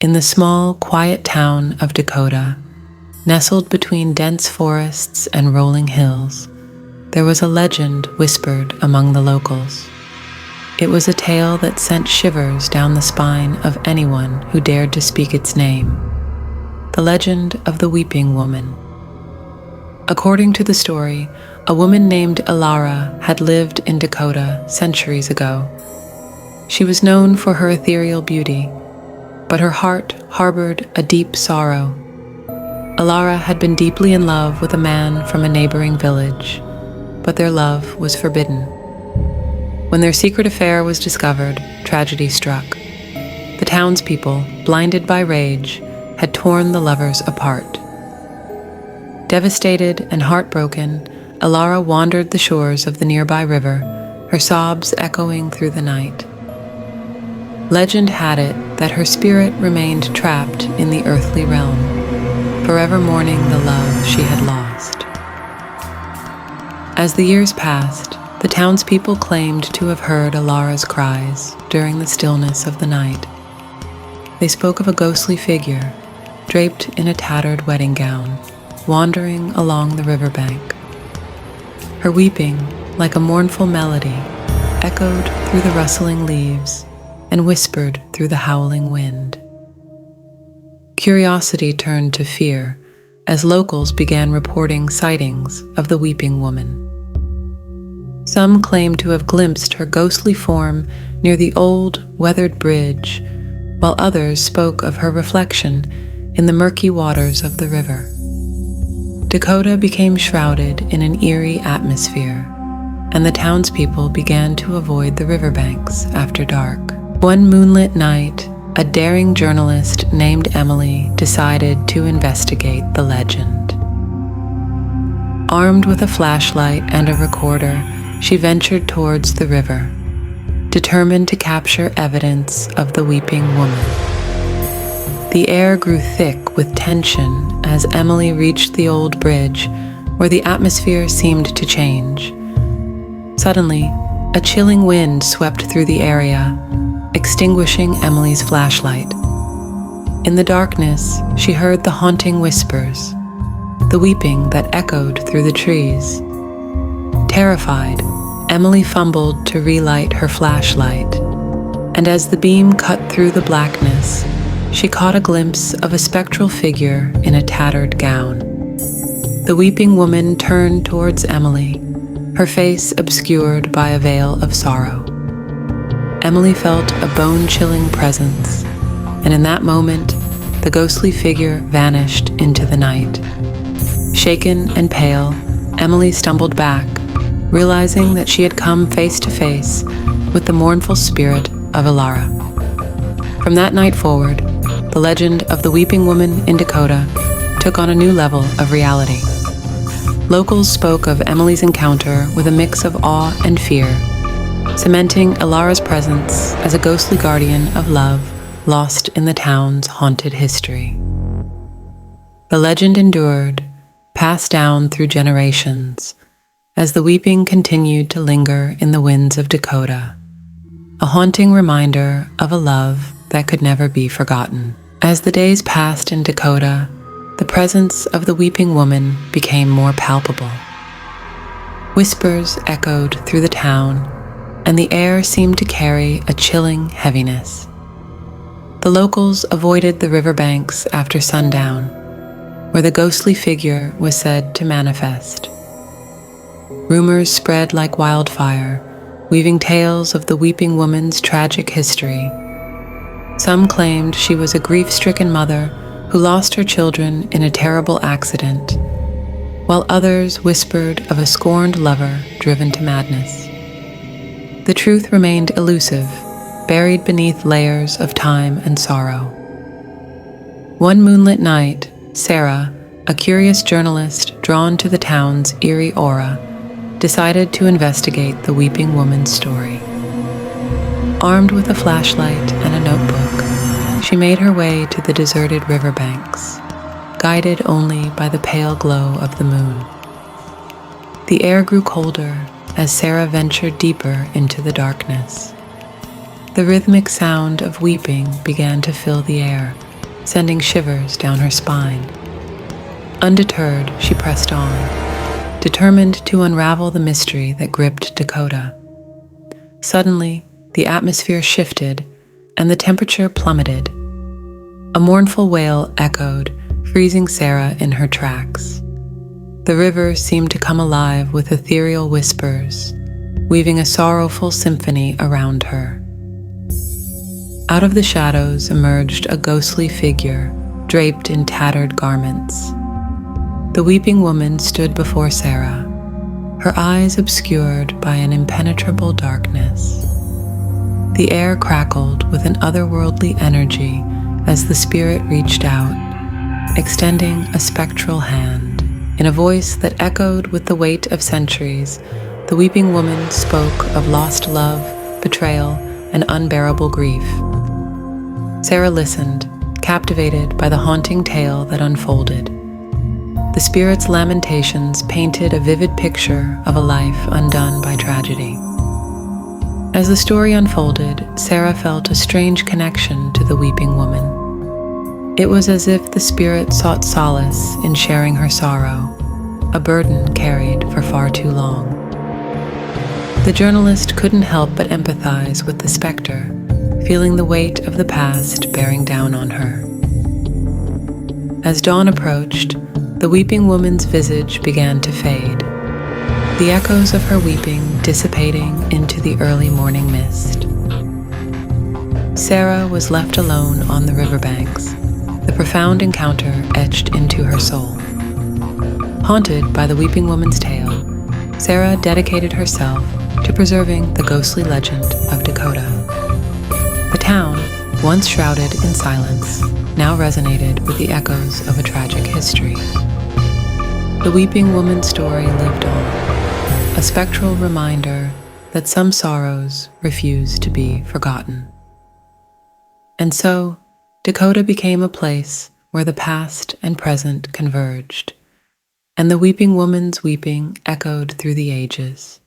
In the small, quiet town of Dakota, nestled between dense forests and rolling hills, there was a legend whispered among the locals. It was a tale that sent shivers down the spine of anyone who dared to speak its name. The legend of the Weeping Woman. According to the story, a woman named Alara had lived in Dakota centuries ago. She was known for her ethereal beauty, but her heart harbored a deep sorrow. Alara had been deeply in love with a man from a neighboring village, but their love was forbidden. When their secret affair was discovered, tragedy struck. The townspeople, blinded by rage, had torn the lovers apart. Devastated and heartbroken, Alara wandered the shores of the nearby river, her sobs echoing through the night. Legend had it that her spirit remained trapped in the earthly realm, forever mourning the love she had lost. As the years passed, the townspeople claimed to have heard Alara's cries during the stillness of the night. They spoke of a ghostly figure, draped in a tattered wedding gown, wandering along the riverbank. Her weeping, like a mournful melody, echoed through the rustling leaves and whispered through the howling wind. Curiosity turned to fear as locals began reporting sightings of the Weeping Woman. Some claimed to have glimpsed her ghostly form near the old, weathered bridge, while others spoke of her reflection in the murky waters of the river. Dakota became shrouded in an eerie atmosphere, and the townspeople began to avoid the riverbanks after dark. One moonlit night, a daring journalist named Emily decided to investigate the legend. Armed with a flashlight and a recorder, she ventured towards the river, determined to capture evidence of the Weeping Woman. The air grew thick with tension as Emily reached the old bridge, where the atmosphere seemed to change. Suddenly, a chilling wind swept through the area, extinguishing Emily's flashlight. In the darkness, she heard the haunting whispers, the weeping that echoed through the trees. Terrified, Emily fumbled to relight her flashlight, and as the beam cut through the blackness, she caught a glimpse of a spectral figure in a tattered gown. The Weeping Woman turned towards Emily, her face obscured by a veil of sorrow. Emily felt a bone-chilling presence, and in that moment, the ghostly figure vanished into the night. Shaken and pale, Emily stumbled back, realizing that she had come face to face with the mournful spirit of Alara. From that night forward, the legend of the Weeping Woman in Dakota took on a new level of reality. Locals spoke of Emily's encounter with a mix of awe and fear, cementing Alara's presence as a ghostly guardian of love lost in the town's haunted history. The legend endured, passed down through generations, as the weeping continued to linger in the winds of Dakota, a haunting reminder of a love that could never be forgotten. As the days passed in Dakota, the presence of the Weeping Woman became more palpable. Whispers echoed through the town, and the air seemed to carry a chilling heaviness. The locals avoided the riverbanks after sundown, where the ghostly figure was said to manifest. Rumors spread like wildfire, weaving tales of the Weeping Woman's tragic history. Some claimed she was a grief-stricken mother who lost her children in a terrible accident, while others whispered of a scorned lover driven to madness. The truth remained elusive, buried beneath layers of time and sorrow. One moonlit night, Sarah, a curious journalist drawn to the town's eerie aura, decided to investigate the Weeping Woman's story. Armed with a flashlight and a notebook, she made her way to the deserted riverbanks, guided only by the pale glow of the moon. The air grew colder as Sarah ventured deeper into the darkness. The rhythmic sound of weeping began to fill the air, sending shivers down her spine. Undeterred, she pressed on, determined to unravel the mystery that gripped Dakota. Suddenly, the atmosphere shifted and the temperature plummeted. A mournful wail echoed, freezing Sarah in her tracks. The river seemed to come alive with ethereal whispers, weaving a sorrowful symphony around her. Out of the shadows emerged a ghostly figure, draped in tattered garments. The weeping woman stood before Sarah, her eyes obscured by an impenetrable darkness. The air crackled with an otherworldly energy as the spirit reached out, extending a spectral hand. In a voice that echoed with the weight of centuries, the weeping woman spoke of lost love, betrayal, and unbearable grief. Sarah listened, captivated by the haunting tale that unfolded. The spirit's lamentations painted a vivid picture of a life undone by tragedy. As the story unfolded, Sarah felt a strange connection to the weeping woman. It was as if the spirit sought solace in sharing her sorrow, a burden carried for far too long. The journalist couldn't help but empathize with the specter, feeling the weight of the past bearing down on her. As dawn approached, the weeping woman's visage began to fade, the echoes of her weeping dissipating into the early morning mist. Sarah was left alone on the riverbanks, the profound encounter etched into her soul. Haunted by the weeping woman's tale, Sarah dedicated herself to preserving the ghostly legend of Dakota. The town, once shrouded in silence, now resonated with the echoes of a tragic history. The weeping woman's story lived on, a spectral reminder that some sorrows refuse to be forgotten. And so, Dakota became a place where the past and present converged, and the weeping woman's weeping echoed through the ages.